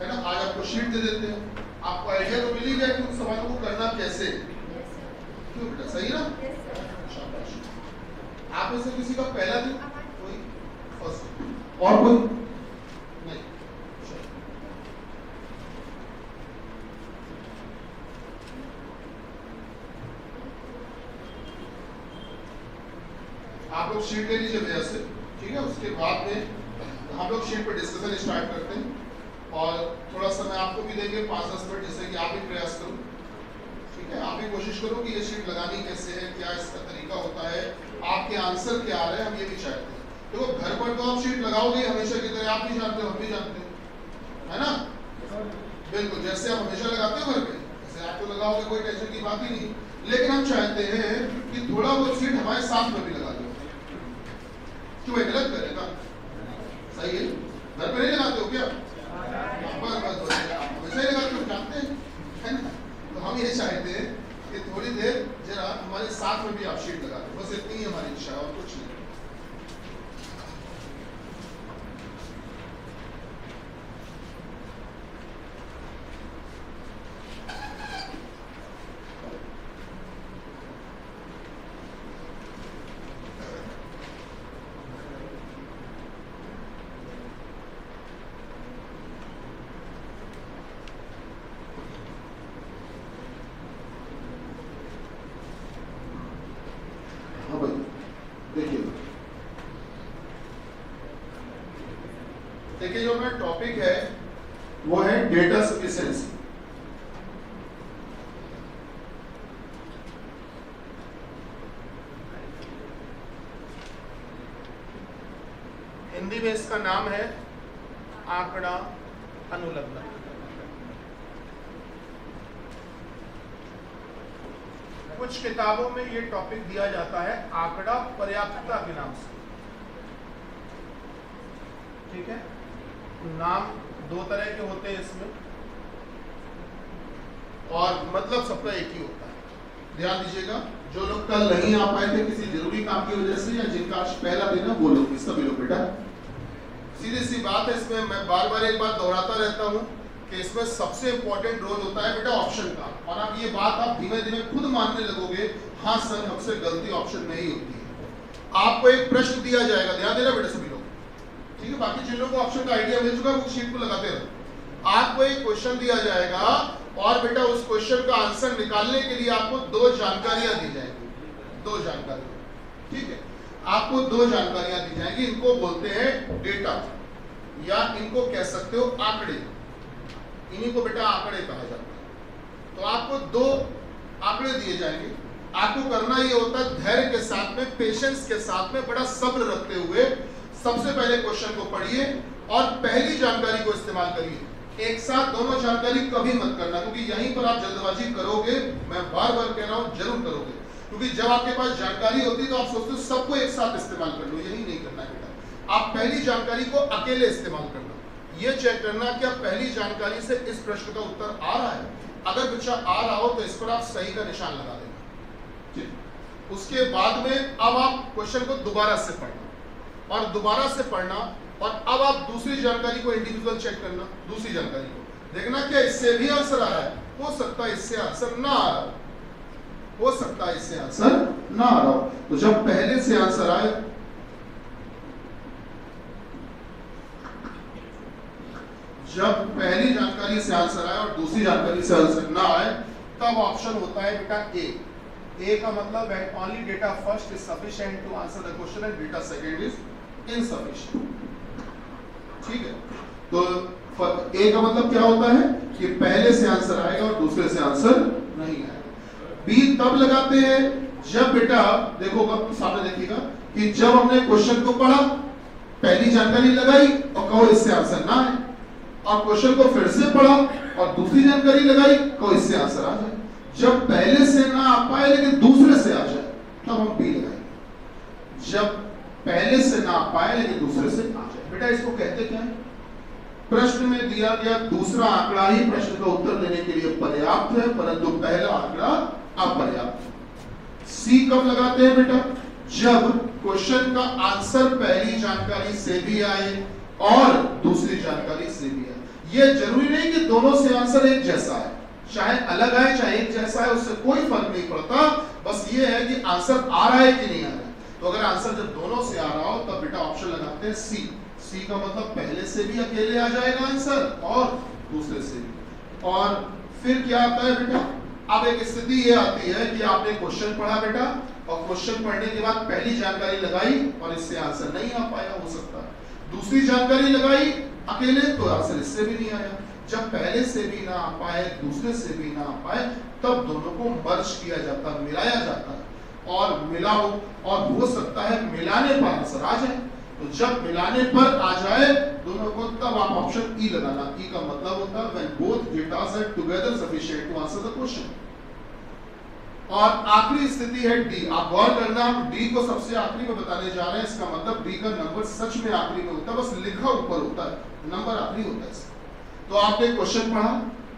है ना। आज आपको शीट दे देते हैं, आपको आइडिया तो मिल ही गया कि उन सवालों को करना कैसे। क्यों बेटा, सही ना? शाबाश। आप में से किसी का पहला दिन, कोई फर्स्ट, और कोई नहीं? आप लोग शीट ले लीजिए भैया से, ठीक है। उसके बाद में हम लोग शीट पर डिस्कशन स्टार्ट करते हैं और थोड़ा समय आपको भी देंगे 5-10 मिनट, जिससे कि आप भी प्रयास करो, ठीक है। आप भी कोशिश करो कि ये शीट लगानी कैसे है, क्या इसका तरीका होता है, आपके आंसर क्या आ रहे हैं, हम ये भी चाहते हैं। देखो घर पर तो आप शीट लगाओगे हमेशा की तरह, आप भी जानते हो, हम भी जानते हैं, है ना। बिल्कुल जैसे आप हमेशा लगाते हो घर पे, जैसे आप तो लगाओगे, कोई टेंशन की बात ही नहीं। लेकिन हम चाहते हैं कि थोड़ा बहुत शीट हमारे साथ में भी लगा दो। क्यों, गलत करेगा? सही है, घर पे नहीं लगाते हो क्या? बस हमेशा ही लगाते हो, जानते हैं, है ना। तो हम ये चाहते हैं कि थोड़ी देर जरा हमारे साथ में भी आप शीट लगा दो, बस इतनी ही हमारी इच्छा है और कुछ नहीं। देखिए जो मेरा टॉपिक है वो है डेटा सफिशिएंसी। हिंदी में इसका नाम है आंकड़ा अनुलग्न। कुछ किताबों में ये टॉपिक दिया जाता है आंकड़ा पर्याप्तता के नाम से, ठीक है। नाम दो तरह के होते हैं इसमें और मतलब सबका एक ही होता है। ध्यान दीजिएगा, जो लोग कल नहीं आ पाए थे किसी जरूरी काम की वजह से या जिनका आज पहला दिन है, वो लोग, सभी लोग बेटा, सीधी सी बात है। इसमें मैं बार बार एक बात दोहराता रहता हूं कि इसमें सबसे इंपॉर्टेंट रोल होता है बेटा ऑप्शन का। और आप ये बात आप धीमे धीमे खुद मानने लगोगे, हाँ सर हमसे गलती ऑप्शन में ही होती है। आपको एक प्रश्न दिया जाएगा, ध्यान देना बेटा सभी लोग, ठीक है। बाकी जिन लोगों को ऑप्शन का आइडिया मिल चुका है वो शीट को लगाते रहो। आपको एक क्वेश्चन दिया जाएगा और बेटा उस क्वेश्चन का आंसर निकालने के लिए आपको दो जानकारियां दी जाएंगी, दो जानकारियां, ठीक है। आपको दो जानकारियां दी जाएंगी, इनको बोलते हैं डेटा या इनको कह सकते हो आंकड़े। इन्हीं को बेटा आंकड़े कहा जाता है। तो आपको दो आंकड़े दिए जाएंगे, आपको करना ये होता है धैर्य के साथ में, पेशेंस के साथ में, बड़ा सब्र रखते हुए सबसे पहले क्वेश्चन को पढ़िए और पहली जानकारी को इस्तेमाल करिए। एक साथ दोनों जानकारी कभी मत करना, क्योंकि यहीं पर आप जल्दबाजी करोगे, मैं बार बार कह रहा हूं जरूर करोगे, क्योंकि जब आपके पास जानकारी होती है तो आप सोचते हो सबको एक साथ इस्तेमाल कर लो, यही नहीं करना है बेटा। आप पहली जानकारी को अकेले इस्तेमाल करना, ये चेक करना क्या पहली जानकारी से इस प्रश्न का उत्तर आ रहा है। अगर बच्चा आ रहा हो तो इस पर आप सही का निशान लगा देना। उसके बाद में अब आप क्वेश्चन को दोबारा से पढ़ना और दोबारा से पढ़ना, और अब आप दूसरी जानकारी को इंडिविजुअल चेक करना, दूसरी जानकारी को देखना क्या इससे भी आंसर आ रहा है, हो सकता है इससे आंसर ना आ रहा हो, हो सकता है इससे आंसर ना आ रहा हो। तो जब पहले से आंसर आए, जब पहली जानकारी से आंसर आए और दूसरी जानकारी से आंसर ना आए, तब ऑप्शन होता है बेटा ए। ए का मतलब है only data first is sufficient to answer the question and data second is insufficient, ठीक है। तो ए का मतलब क्या होता है कि पहले से आंसर आएगा और दूसरे से आंसर नहीं आएगा। बी तब लगाते हैं जब बेटा देखो सामने देखिएगा कि जब हमने क्वेश्चन को पढ़ा, पहली जानकारी लगाई और कहो इससे आंसर ना आए, और क्वेश्चन को फिर से पढ़ा और दूसरी जानकारी लगाई, कहो इससे आंसर आ जाए। जब पहले से ना आ पाए लेकिन दूसरे से आ जाए तब हम बी लगाएंगे। जब पहले से ना आ पाए लेकिन दूसरे से आ जाए, बेटा इसको कहते क्या है? प्रश्न में दिया गया दूसरा आंकड़ा ही प्रश्न का उत्तर देने के लिए पर्याप्त है, परंतु पहला आंकड़ा अपर्याप्त है। सी कब लगाते हैं बेटा? जब क्वेश्चन का आंसर पहली जानकारी से भी आए और दूसरी जानकारी से भी आए। ये जरूरी नहीं कि दोनों से आंसर एक जैसा है, चाहे अलग आए चाहे एक जैसा है, उससे कोई फर्क नहीं पड़ता। बस ये है कि आंसर आ रहा है कि नहीं आ रहा है। तो अगर आंसर जब दोनों से आ रहा हो तब बेटा ऑप्शन लगाते हैं सी। सी का मतलब पहले से भी अकेले आ जाएगा आंसर और दूसरे से भी। और फिर क्या आता है बेटा, अब एक स्थिति ये आती है कि आपने क्वेश्चन पढ़ा बेटा, और क्वेश्चन पढ़ने के बाद पहली जानकारी लगाई और इससे आंसर नहीं आ पाया, हो सकता है। दूसरी जानकारी लगाई अकेले तो आंसर इससे भी नहीं आया। जब पहले से भी ना आ पाए दूसरे से भी ना आ पाए तब दोनों को मर्ज किया जाता, मिलाया जाता है, और मिलाओ, और हो सकता है मिलाने पर आंसर आ जाए। तो जब मिलाने पर आ जाए दोनों को तब आप ऑप्शन ई लगाना। ई का मतलब होता है when both data set together sufficient to answer the question. और आखिरी स्थिति है डी। आप गौर करना, हम डी को सबसे आखिरी में बताने जा रहे हैं। इसका मतलब डी का नंबर सच में आखिरी में होता है, बस लिखा ऊपर होता है, नंबर आखिरी होता है। तो आपने क्वेश्चन पढ़ा,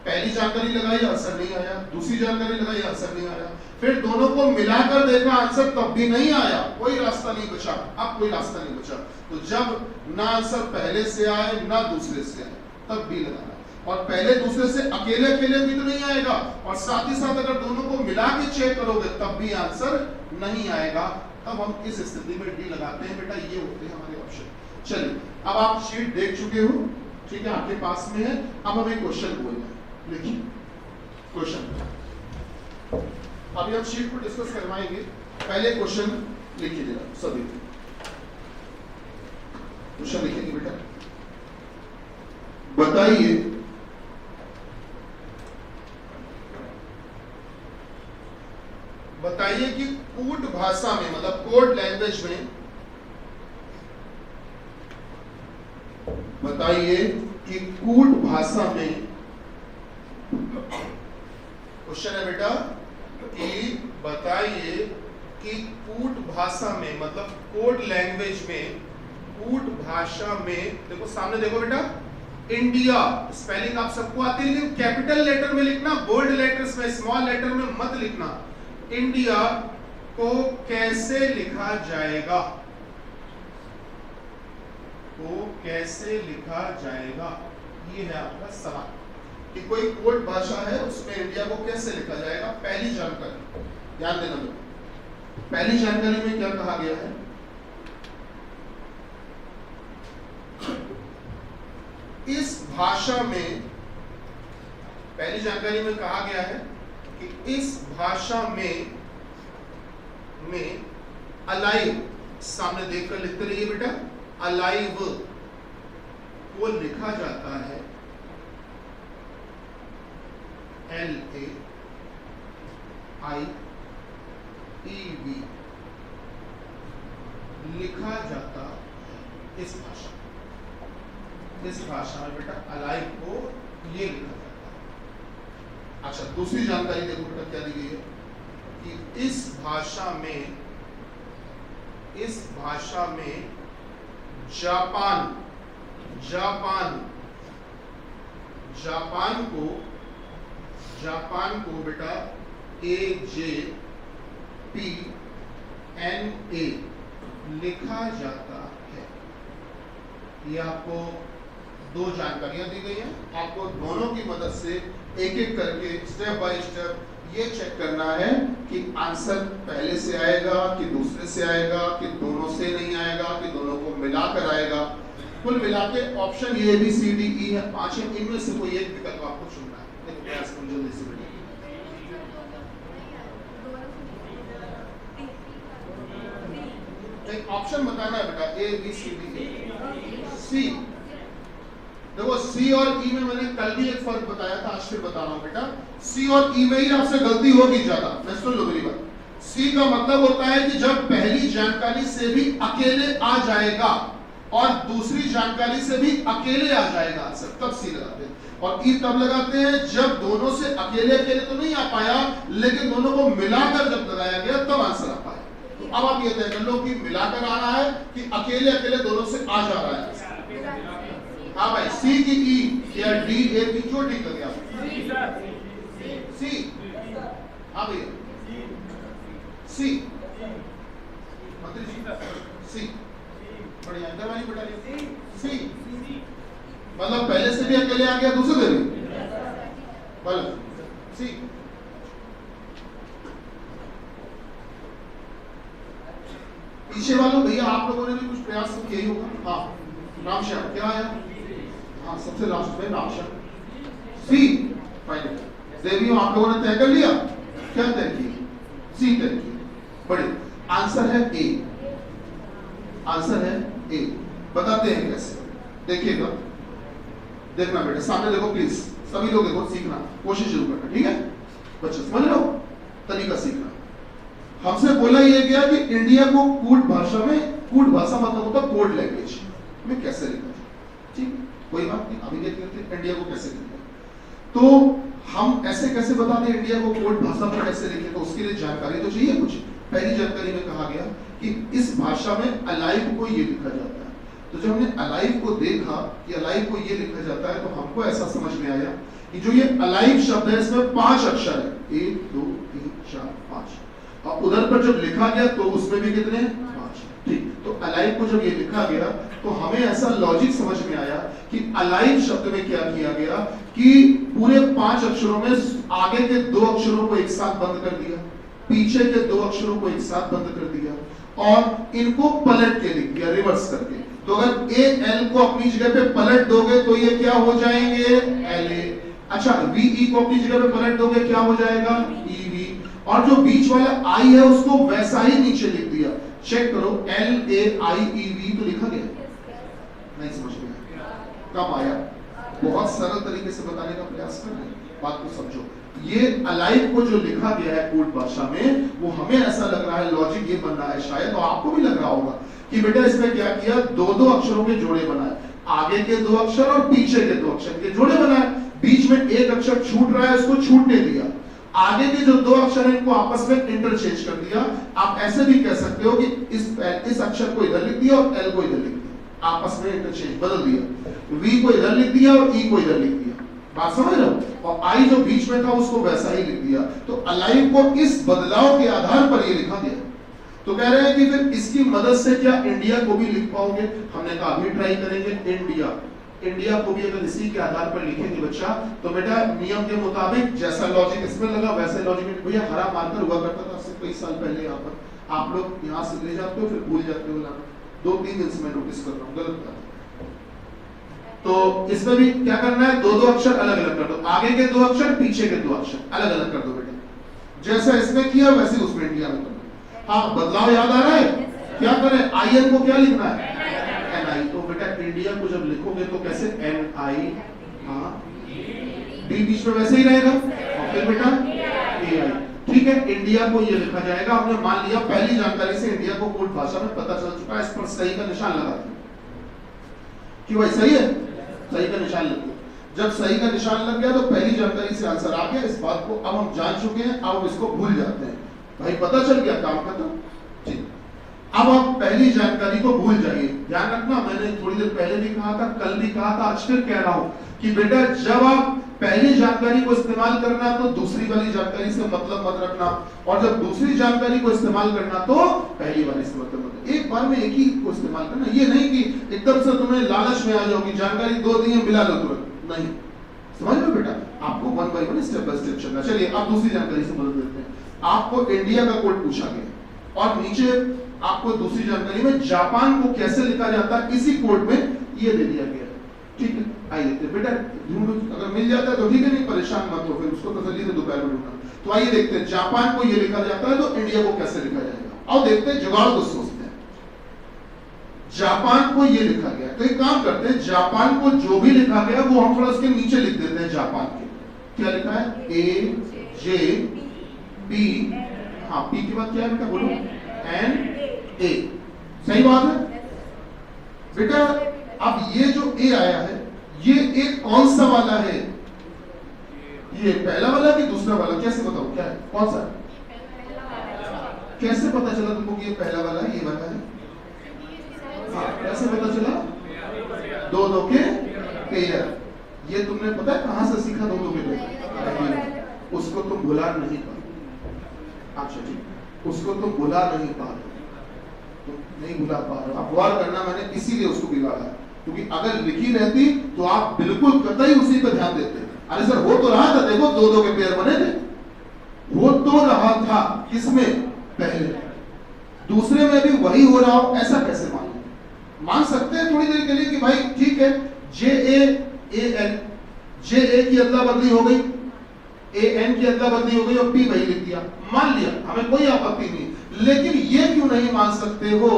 पहली जानकारी लगाई आंसर नहीं आया, दूसरी जानकारी लगाई आंसर नहीं आया, फिर दोनों को मिलाकर देखा आंसर तब भी नहीं आया, कोई रास्ता नहीं बचा। अब कोई रास्ता नहीं बचा, तो जब ना आंसर पहले से आए ना दूसरे से आए तब भी लगाना। और पहले दूसरे से अकेले अकेले भी तो नहीं आएगा, और साथ ही साथ अगर दोनों को मिला के चेक करोगे तब भी आंसर नहीं आएगा, तब हम इस स्थिति में डी लगाते हैं। बेटा ये होते हैं हमारे ऑप्शन। चलिए अब आप शीट देख चुके हो, ठीक है, आपके पास में है। अब हमें क्वेश्चन बोलना है, लिखिए क्वेश्चन। अभी हम शीट को डिस्कस करवाएंगे, पहले क्वेश्चन लिखिए जरा सभी। क्वेश्चन लिखिए बेटा, बताइए बताइए कि कूट भाषा में, मतलब कोड लैंग्वेज में, बताइए कि कूट भाषा में, क्वेश्चन है बेटा कि बताइए कि कूट भाषा में, मतलब कोड लैंग्वेज में, कूट भाषा में, देखो सामने देखो बेटा, इंडिया स्पेलिंग आप सबको आती है, लेकिन कैपिटल लेटर में लिखना, बोल्ड लेटर्स में, स्मॉल लेटर में मत लिखना। इंडिया को कैसे लिखा जाएगा, को कैसे लिखा जाएगा, ये है आपका सवाल। कि कोई कोड भाषा है उसमें इंडिया को कैसे लिखा जाएगा। पहली जानकारी ध्यान देना बेटा, पहली जानकारी में क्या कहा गया है, इस भाषा में, पहली जानकारी में कहा गया है कि इस भाषा में अलाइव, सामने देखकर लिखते रहिए बेटा, अलाइव को लिखा जाता है LAIEV, लिखा जाता इस भाषा, इस भाषा में बेटा अलाइव को ये लिखा जाता है। अच्छा दूसरी जानकारी देखो बेटा क्या दी गई है कि इस भाषा में जापान को बेटा AJPNA लिखा जाता है। ये आपको दो जानकारियां दी गई हैं, आपको दोनों की मदद से एक एक करके स्टेप बाय स्टेप ये चेक करना है कि आंसर पहले से आएगा कि दूसरे से आएगा कि दोनों से नहीं आएगा कि दोनों को मिलाकर आएगा। कुल मिला के option A B C D E है, पांच है, इनमें से कोई एक विकल्प आपको चुनना है। देखो प्रयास करो जल्दी से बेटा, एक ऑप्शन बताना है बेटा, ए बी सी डी सी। देखो सी और ई में मैंने कल भी एक फर्क बताया था, आज फिर बता रहा हूं बेटा। सी और ई में ही आपसे गलती होगी ज्यादा, मैं सुन लो मेरी बात। सी का मतलब होता है कि जब पहली जानकारी से भी अकेले आ जाएगा और दूसरी जानकारी से भी अकेले आ जाएगा आंसर, तब सी लगाते हैं। और ई तब लगाते हैं जब दोनों से अकेले अकेले तो नहीं आ पाया, लेकिन दोनों को मिलाकर जब लगाया गया तब आंसर आ पाया। तो अब आप ये तय कर लो कि मिलाकर आ रहा है कि अकेले अकेले दोनों से आ जा रहा है। हाँ भाई, सी की ई या डी ए की जो ठीक कर गया सी। हाँ भैया सी, मंत्री जी सी, बढ़िया। अंदर वाली बता सी। मतलब पहले से भी अकेले आ गया, दूसरे से भी बोलो सी। पीछे वालों भैया आप लोगों ने भी कुछ प्रयास किया ही होगा। हाँ रामश्याम क्या आया? हाँ सबसे लास्ट में रामश्याम सी फाइनल। देवियों आप लोगों ने तय कर लिया, क्या तय किया? सी तय किया। बड़े आंसर है ए, आंसर है ए। बताते हैं कैसे, देखिएगा, देखना बेटा सामने देखो प्लीज, सभी लोग देखो, सीखना कोशिश जरूर करना, ठीक है बच्चे समझ लो तरीका सीखना। हमसे बोला यह गया कि इंडिया को कूट भाषा में, कूट भाषा मतलब होता कोड लैंग्वेज में कैसे लिखा जाए, ठीक कोई बात नहीं, अभी देख लेते हैं इंडिया को कैसे लिखा। तो हम ऐसे कैसे बता दें इंडिया को कोड भाषा में कैसे लिखे, तो उसके लिए जानकारी तो चाहिए कुछ। पहली जानकारी में कहा गया कि इस भाषा में अलाइव को ये लिखा जाता है। तो जब हमने अलाइव को देखा कि अलाइव को ये लिखा जाता है, तो हमको ऐसा समझ में आया कि जो ये अलाइव शब्द है इसमें 5 अक्षर है, 1 2 3 4 5, और उधर पर जब लिखा गया तो उसमें भी कितने? 5, ठीक। तो अलाइव को जब ये लिखा गया तो हमें ऐसा लॉजिक समझ में आया कि अलाइव शब्द में क्या किया गया कि पूरे 5 अक्षरों में आगे के 2 अक्षरों को एक साथ बंद कर दिया, पीछे के 2 अक्षरों को एक साथ बंद कर दिया, और इनको पलट के लिख दिया रिवर्स करके। तो अगर ए एल को अपनी जगह पे पलट दोगे तो ये क्या हो जाएंगे? L A. अच्छा वी ई को अपनी जगह पे पलट दोगे क्या हो जाएगा? E V. और जो बीच वाला आई है उसको वैसा ही नीचे लिख दिया। चेक करो L A I E V तो लिखा गया, नहीं समझ में आया? कम आया? बहुत सरल तरीके से बताने का प्रयास कर रहे हैं, बात को समझो। ये अलाइव को जो लिखा गया है कोड भाषा में, वो हमें ऐसा लग रहा है लॉजिक ये बन रहा है शायद, और आपको भी लग रहा होगा कि बेटा इसमें क्या किया, 2-2 अक्षरों के जोड़े बनाए, आगे के 2 अक्षर और पीछे के 2 अक्षर के जोड़े बनाए, बीच में एक अक्षर छूट रहा है उसको छूटने दिया, आगे के जो 2 अक्षर हैं इनको आपस में इंटरचेंज कर दिया। आप ऐसे भी कह सकते हो कि इस अक्षर को इधर लिख दिया और एल को इधर लिख दिया, आपस में इंटरचेंज बदल दिया, वी को इधर लिख दिया और ई को इधर लिख दिया, बात समझ रहे हो? और आई जो बीच में था उसको वैसा ही लिख दिया। तो अलाइव को इस बदलाव के आधार पर ये लिखा गया। तो कह रहे हैं कि फिर इसकी मदद से क्या इंडिया को भी लिख पाओगे? हमने कहा अभी ट्राई करेंगे इंडिया। इंडिया को भी अगर इसी के आधार पर लिखेंगे बच्चा, तो बेटा नियम के मुताबिक जैसा लॉजिक इसमें लगा वैसे लॉजिक भैया हरा मार्कर हुआ करता था कई साल पहले, यहाँ पर आप लोग यहाँ से ले जाते हो फिर भूल जाते हो लाना, 2-3 दिन से मैं नोटिस कर रहा हूँ, गलत बात। तो इसमें भी क्या करना है, 2-2 अक्षर अलग अलग कर दो, आगे के 2 अक्षर पीछे के 2 अक्षर अलग अलग कर दो बेटा, जैसा इसमें किया वैसे उसमें इंडिया में करना। हाँ बदलाव याद आ रहा है? क्या करें, आई एन को क्या लिखना है? एन आई। तो बेटा इंडिया को जब लिखोगे तो कैसे? एन आई, हाँ डी बीच में वैसे ही रहेगा, और फिर बेटा ए आई, ठीक है। इंडिया को ये लिखा जाएगा। हमने मान लिया पहली जानकारी से इंडिया को कोड भाषा में पता चल चुका है, इस पर सही का निशान लगा दिया कि भाई सही है, सही का निशान लग गया। जब सही का निशान लग गया तो पहली जानकारी से आंसर आ गया, इस बात को अब हम जान चुके हैं, अब हम इसको भूल जाते हैं, भाई पता चल गया काम खत्म, ठीक। अब आप पहली जानकारी को भूल जाइए। ध्यान रखना, मैंने थोड़ी देर पहले भी कहा था, कल भी कहा था, आज फिर कह रहा हूं कि बेटा जब आप पहली जानकारी को इस्तेमाल करना तो दूसरी वाली जानकारी से मतलब मत रखना, और जब दूसरी जानकारी को इस्तेमाल करना तो पहली वाली से मतलब मत, एक बार में एक ही को इस्तेमाल करना। ये नहीं कि एकदम से तुम्हें लालच में आ जाओगी, जानकारी 2 दी मिला लो तुरंत, नहीं, समझ लो बेटा, आपको 1 by 1 स्टेप बाय स्टेप चलना। चलिए अब दूसरी जानकारी से मदद लेते हैं। आपको इंडिया का कोड पूछा गया और नीचे आपको दूसरी जानकारी में जापान को कैसे लिखा जाता है इसी कोड में ये दे दिया गया, ठीक है। आइए बेटा ढूंढो, अगर मिल जाता है तो ठीक है, नहीं परेशान मत हो, फिर उसको तसल्ली से दोपहर में ढूंढना। तो आइए देखते हैं जापान को ये लिखा जाता है तो इंडिया को कैसे लिखा जाएगा। और देखते हैं जुगाड़ को सोचते हैं। जापान को ये लिखा गया, तो एक काम करते हैं, जापान को जो भी लिखा गया वो हम थोड़ा उसके नीचे लिख देते हैं। जापान के क्या लिखा है? ए जे पी, हाँ पी के बाद क्या है बेटा बोलो? एन ए, सही बात है बेटा। अब ये जो ए आया है ये एक कौन सा वाला है? ये पहला वाला कि दूसरा वाला? कैसे बताओ क्या है, कौन सा? कैसे पता चला तुमको कि ये पहला वाला है, ये वाला है? हाँ कैसे पता चला? 2-2 के पेयर। ये तुमने पता है कहां से सीखा? 2-2 के पेयर। उसको तुम भुला नहीं पा, अच्छा ठीक, उसको तुम भुला नहीं पा रहे, तुम नहीं भुला पा रहे, अब गौर करना, मैंने इसीलिए उसको बिगाड़ा। क्योंकि अगर लिखी रहती तो आप बिल्कुल कतई उसी पर ध्यान देते। अरे सर हो तो रहा था, देखो दो दो के पेयर बने थे, हो तो रहा था, किसमें? पहले। दूसरे में भी वही हो रहा हो, ऐसा कैसे मान सकते हैं थोड़ी देर के लिए कि भाई ठीक है, जे ए एन, जे ए की अदला बदली हो गई, ए एन की अदला बदली हो गई और पी वही लिख दिया, मान लिया, हमें कोई आपत्ति नहीं। लेकिन ये क्यों नहीं मान सकते हो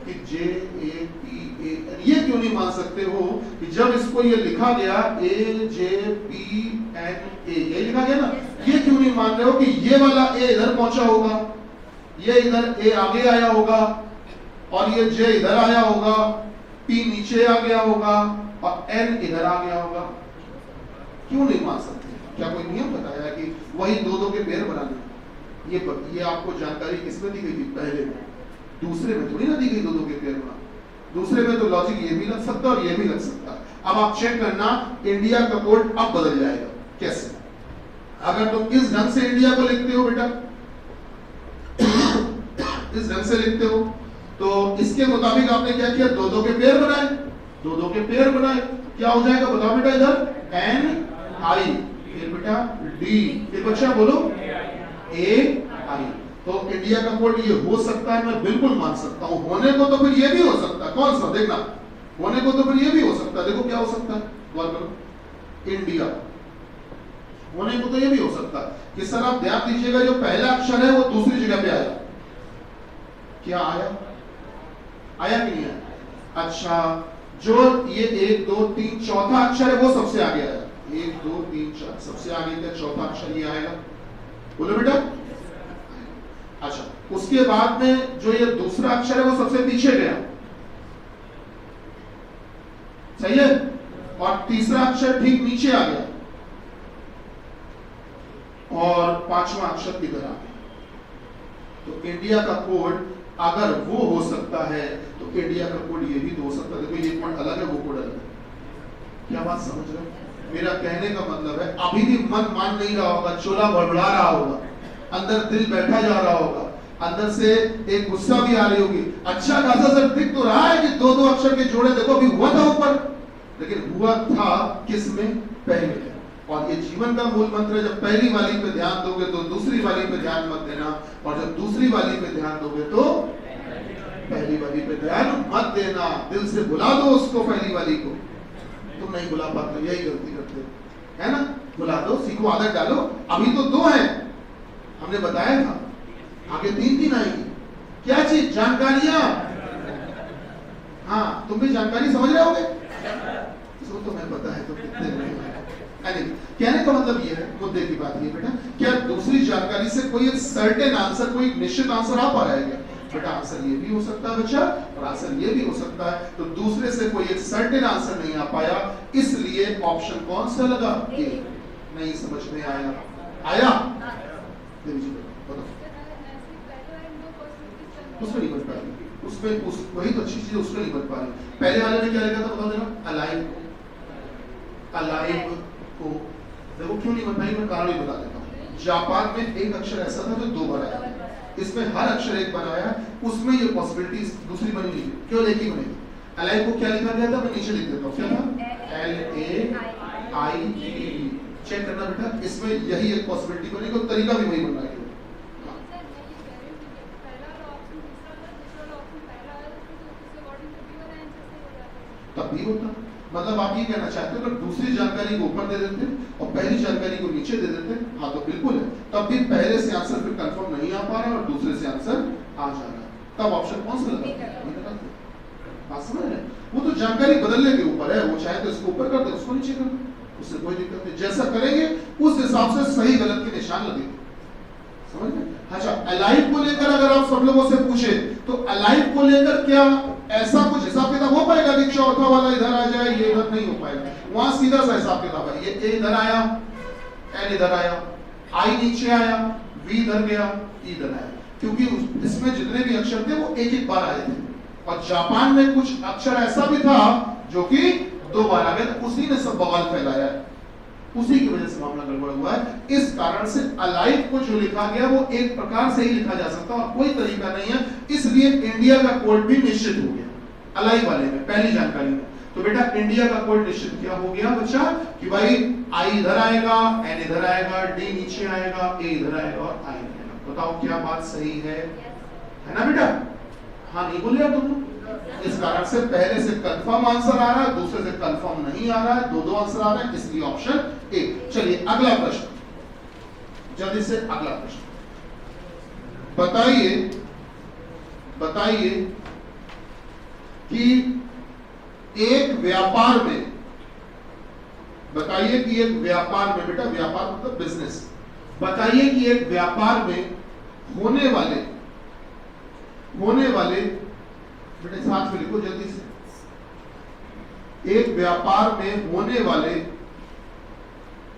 कि जे ए पी ए एन, ये क्यों नहीं मान सकते हो कि जब इसको ये लिखा गया ए जे पी एन ए, ये लिखा गया ना, ये क्यों नहीं मान रहे हो कि ये वाला ए इधर पहुंचा होगा, ये इधर ए आगे आया होगा और ये जे इधर आया होगा, पी नीचे आ गया होगा और एन इधर आ गया होगा? क्यों नहीं मान सकते? क्या कोई नियम बताया कि वही दो दो के पेयर बनाने? ये आपको जानकारी किसमें दी गई थी? पहले में। दूसरे में थोड़ी ना दी गई दो दो के पेयर बना। दूसरे में तो लॉजिक ये भी लग सकता और ये भी लग सकता। अब आप चेक करना, इंडिया का कोड अब बदल जाएगा। कैसे? अगर तुम इस ढंग से इंडिया को लिखते हो बेटा, इस ढंग से लिखते हो, तो इसके मुताबिक आपने क्या किया? दो दो के पेयर बनाए, दो दो के पेयर बनाए, क्या हो जाएगा बताओ बेटा? इधर एन आई, फिर बेटा डी, फिर बच्चा बोलो ए आई। तो इंडिया का कोड ये हो सकता है, मैं बिल्कुल मान सकता हूं। होने को तो फिर ये भी हो सकता है। कौन सा? देखना, होने को तो फिर ये भी हो सकता है। देखो क्या हो सकता है, गौर करो, इंडिया। होने को तो ये भी हो सकता है कि सर आप ध्यान दीजिएगा, जो पहला अक्षर है वो दूसरी जगह पे आया। क्या आया? आया कि नहीं आया? अच्छा, जो ये 1 2 3 चौथा अक्षर है वो सबसे आगे आया। 1 2 3 4 सबसे आगे का चौथा अक्षर ये आएगा, बोलो बेटा। अच्छा, उसके बाद में जो ये दूसरा अक्षर है वो सबसे पीछे गया, सही है, और तीसरा अक्षर ठीक नीचे आ गया और पांचवा अक्षर इधर आ गया। तो इंडिया का कोड अगर वो हो सकता है तो इंडिया का कोड ये भी तो हो सकता है। देखो ये कोड अलग है, वो कोड अलग है। क्या बात समझ रहे हो? मेरा कहने का मतलब है, अभी भी मन मान नहीं रहा होगा, चोला बड़बड़ा रहा होगा, अंदर दिल बैठा जा रहा होगा, अंदर से एक गुस्सा भी आ रही होगी। अच्छा खासा सर दिख तो रहा है कि दो दो अक्षर के जोड़े, देखो अभी हुआ था ऊपर, लेकिन हुआ था किसमें? पहले। और ये जीवन का मूल मंत्र है, जब पहली वाली पे ध्यान दोगे तो दूसरी वाली पे ध्यान मत देना, और जब दूसरी वाली पे ध्यान दोगे तो पहली वाली पे ध्यान मत देना। दिल से बुला दो उसको, पहली वाली को। तुम नहीं बुला पाते, यही गलती करते है ना? बुला दो, सीखो, आदत डालो। अभी तो 2 है, हमने बताया था, आगे 3 आएगी। क्या चीज? जानकारियां। हाँ, तुम भी जानकारी समझ रहे होगे, तो तुम्हें पता है तो कितने नहीं। कहने का मतलब ये है, मुद्दे की बात ये बेटा, क्या दूसरी जानकारी से कोई एक सर्टेन आंसर, कोई निश्चित आंसर आ पा रहा है क्या? बेटा आंसर ये भी हो सकता है बच्चा, और आंसर ये भी हो सकता है। तो दूसरे से कोई एक सर्टेन आंसर नहीं आ पाया, इसलिए ऑप्शन कौन सा लगा? ए। नहीं समझ में आया? आया? उसमें नहीं बन पाएगी, उसमें वही तो अच्छी चीज, उसमें नहीं बन पा रही। पहले वाले में क्या लिखा था बता देना? अलाइव। अलाइव को देखो क्यों नहीं बन पाई, मैं कारण ही बता देता हूँ। जापान में एक अक्षर ऐसा था जो 2 बार आया, इसमें हर अक्षर एक बनाया, उसमें ये पॉसिबिलिटी दूसरी बनी नहीं, केवल एक ही बनेगी। अलाइव को क्या लिखा गया था? मैं नीचे लिख देता हूँ, क्या था? LAIV। चेक करना बेटा, इसमें यही एक पॉसिबिलिटी बनेगी और तरीका भी वही बन रहा है। तब भी होता, मतलब आप ये कहना चाहते हो कि दूसरी जानकारी को ऊपर दे देते और पहली जानकारी को नीचे दे देते? हाँ तो बिल्कुल है, तब भी पहले से आंसर फिर कंफर्म नहीं आ पा रहा और दूसरे से आंसर आ जा रहा, तब ऑप्शन कौन सा लगा? बात समझ रहे? वो तो जानकारी बदलने के ऊपर है, वो चाहे तो इसको ऊपर कर दे, उसको नीचे कर दे, उससे कोई दिक्कत नहीं। जैसा करेंगे उस हिसाब से सही गलत के निशान लगेंगे, समझ गए? अच्छा, अलाइव को लेकर अगर आप सब लोगों से पूछे तो अलाइव को लेकर क्या ऐसा कुछ हिसाब किताब हो पाएगा कि चौथा वाला इधर आ जाए, ये इधर नहीं हो पाएगा। वहां सीधा सा हिसाब किताब है, ये ए इधर आया, एन इधर आया, आई नीचे आया, वी इधर गया, ई इधर आया, क्योंकि इसमें जितने भी अक्षर थे वो एक एक बार आए थे। और जापान में कुछ अक्षर ऐसा भी था जो कि 2 बार आ गए, तो उसी ने सब बवाल फैलाया है, उसी की वजह से मामला गड़बड़ हुआ है। इस कारण से अलाइव को जो लिखा गया वो एक प्रकार से ही लिखा जा सकता और कोई तरीका नहीं है, इसलिए इंडिया का कोड भी निश्चित हो गया अलाइव वाले में, पहली जानकारी में। तो बेटा इंडिया का कोएफिशिएंट क्या हो गया बच्चा कि भाई आई इधर आएगा, एन इधर आएगा, डी नीचे आएगा, ए इधर आएगा और आई आएगा। बताओ क्या बात सही है ना बेटा? हाँ नहीं बोलिए तुम। इस कारण से पहले से कंफर्म आंसर आ रहा है, दूसरे से कंफर्म नहीं आ रहा है, दो आंसर आ रहा है, इसलिए ऑप्शन ए। चलिए अगला प्रश्न, जल्दी से अगला प्रश्न बताइए कि एक व्यापार में, बताइए कि एक व्यापार में, बेटा व्यापार मतलब बिजनेस, बताइए कि एक व्यापार में होने वाले बेटे साथ में लिखो जल्दी से, एक व्यापार में होने वाले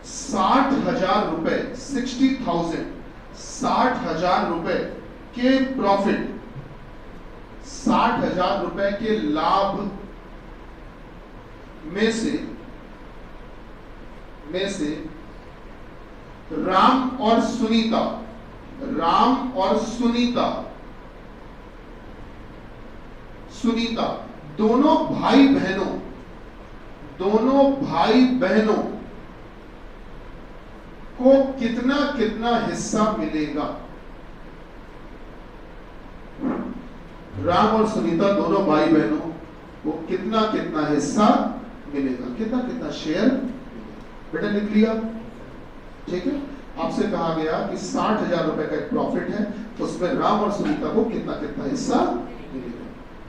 60,000 रुपए, 60,000, 60,000 रुपए के प्रॉफिट, 60,000 रुपए के लाभ में से राम और सुनीता दोनों भाई बहनों को कितना कितना हिस्सा मिलेगा? राम और सुनीता दोनों भाई बहनों को कितना कितना हिस्सा मिलेगा, कितना कितना शेयर? बेटा लिख लिया, ठीक है। आपसे कहा गया कि 60,000 रुपए का एक प्रॉफिट है, उसमें राम और सुनीता को कितना कितना हिस्सा मिलेगा,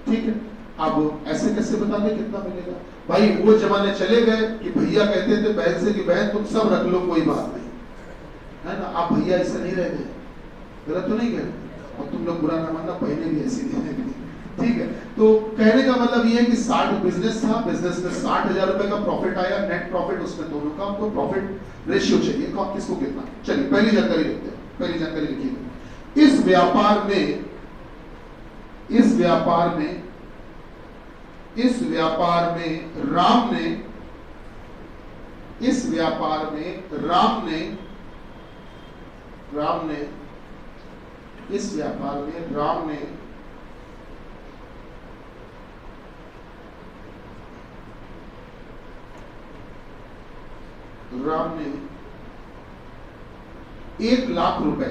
ठीक है। अब ऐसे कैसे बता दें कितना मिलेगा? भाई वो जमाने चले गए कि भैया कहते थे बहन से कि बहन तुम सब रख लो कोई बात नहीं, है ना। आप भैया ऐसा नहीं रह गए, गलत तो नहीं कह, और तुम लोग बुरा ना मानना, बहनें भी ऐसी नहीं, ठीक है। तो कहने का मतलब ये है कि 60 बिजनेस था, बिजनेस में 60,000 रुपए का प्रॉफिट आया, नेट प्रॉफिट, उसमें दोनों का हमको प्रॉफिट रेशियो चाहिए, कौन किसको कितना। चलिए पहली जानकारी लिखते हैं, पहली जानकारी लिखिए। इस व्यापार में राम ने 1,00,000 रुपए,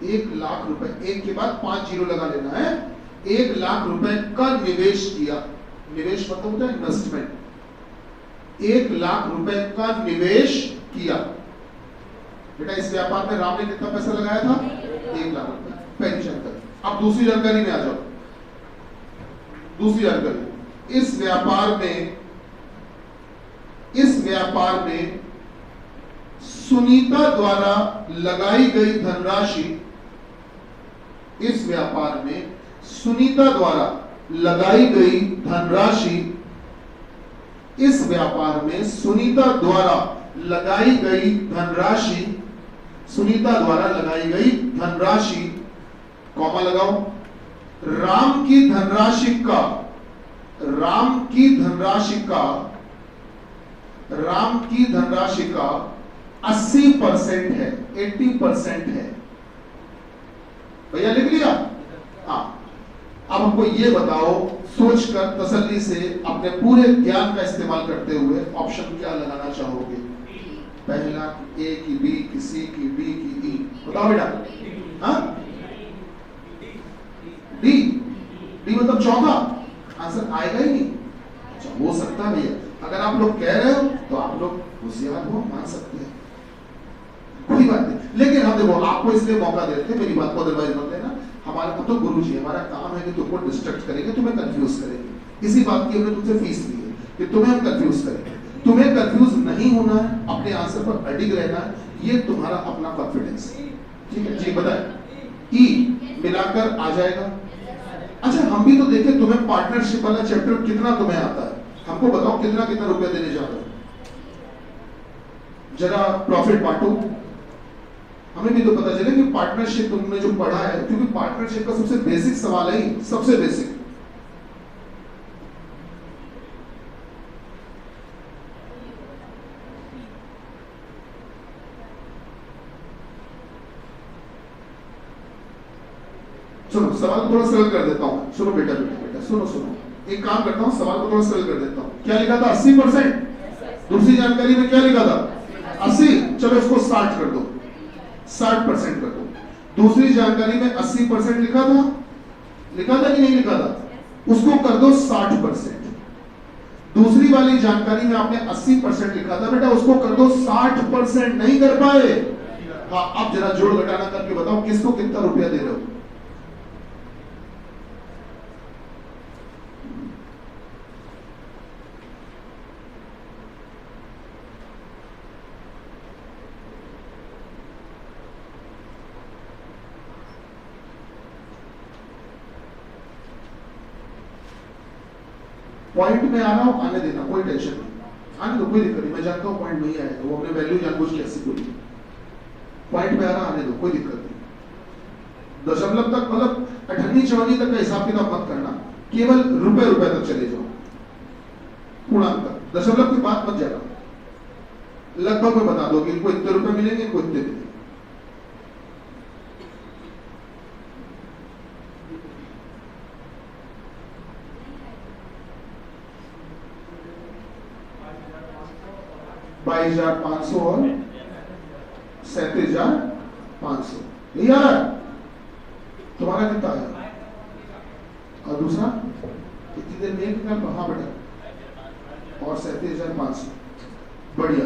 1,00,000 रुपए, एक के बाद 5 जीरो लगा लेना है, 1,00,000 रुपए का निवेश किया। निवेश मतलब होता है इन्वेस्टमेंट। 1,00,000 रुपए का निवेश किया। बेटा इस व्यापार में राम ने कितना पैसा लगाया था? 1,00,000 रुपए। पहली जानकारी। अब दूसरी जानकारी में आ जाओ। दूसरी जानकारी, इस व्यापार में सुनीता द्वारा लगाई गई धनराशि, इस व्यापार में सुनीता द्वारा लगाई गई धनराशि, इस व्यापार में सुनीता द्वारा लगाई गई धनराशि, सुनीता द्वारा लगाई गई धनराशि, कॉमा लगाओ, राम की धनराशि का 80% है, 80% है। भैया लिख लिया? हाँ। अब हमको ये बताओ, सोचकर तसल्ली से अपने पूरे ज्ञान का इस्तेमाल करते हुए ऑप्शन क्या लगाना चाहोगे? पहला ए की, बी की, सी की, डी की, ई, बताओ बेटा। हाँ डी, डी मतलब चौथा आंसर आएगा ही नहीं। अच्छा हो सकता है भैया, अगर आप लोग कह रहे हो तो आप लोग होशियार हो, मान सकते हैं, कोई बात नहीं। लेकिन हम देखो आपको इसलिए मौका देते हैं, मेरी बात को अदरवाइज मत लेना। हमारा तो गुरु जी, हमारा काम है कि तुमको डिस्ट्रैक्ट करेंगे, तुम्हें कंफ्यूज करेंगे। इसी बात की हमने तुमसे फीस ली है कि तुम्हें हम कंफ्यूज करेंगे। तुम्हें कंफ्यूज नहीं होना है, अपने आंसर पर अडिग रहना है, ये तुम्हारा अपना कॉन्फिडेंस, ठीक है जी। बताए ई मिलाकर आ जाएगा। अच्छा हम भी तो देखें, तुम्हें पार्टनरशिप वाला चैप्टर कितना तुम्हें आता है, हमको बताओ कितना कितना रुपया देने जा रहे हो, जरा प्रॉफिट बांटो, हमें भी तो पता चले कि पार्टनरशिप तुमने जो पढ़ा है, क्योंकि पार्टनरशिप का सबसे बेसिक सवाल है, सबसे बेसिक। सुनो सवाल थोड़ा सरल कर देता हूं, सुनो बेटा बेटा बेटा, है। सुनो सुनो, एक काम करता हूँ, सवाल को थोड़ा सरल कर देता हूँ। क्या लिखा था? 80%। दूसरी जानकारी में क्या लिखा था? 80। चलो इसको 60 कर दो, 60% कर दो। दूसरी जानकारी में 80% लिखा था कि नहीं लिखा था? उसको कर दो 60%। दूसरी वाली जानकारी में आपने 80% लिखा था बेटा, उसको कर दो 60%। नहीं कर पाए? हाँ, अब जरा जोड़ घटाना करके बताओ किसको कितना रुपया दे रहे हो? पॉइंट में आ रहा हूं, आने देना, कोई टेंशन नहीं, आने दो, कोई दिक्कत नहीं। मैं जानता हूं पॉइंट नहीं आएगा, वो अपने वैल्यू जानबूझ के ऐसी बोली। पॉइंट में आ रहा, आने दो, कोई दिक्कत नहीं। दशमलव तक मतलब 58 54 तक का हिसाब किताब मत करना, केवल रुपए रुपए तक चले जाओ, पूर्णांक तक। दशमलव की बात मत जाना, लगभग में बता दो कि इनको इतने रुपए मिलेंगे, इनको इतने मिलेंगे। $22,500 और 37,500। यार तुम्हारा कितना आया? और दूसरा कितनी देर में निकाल? हाँ बेटा, और 37,500। बढ़िया,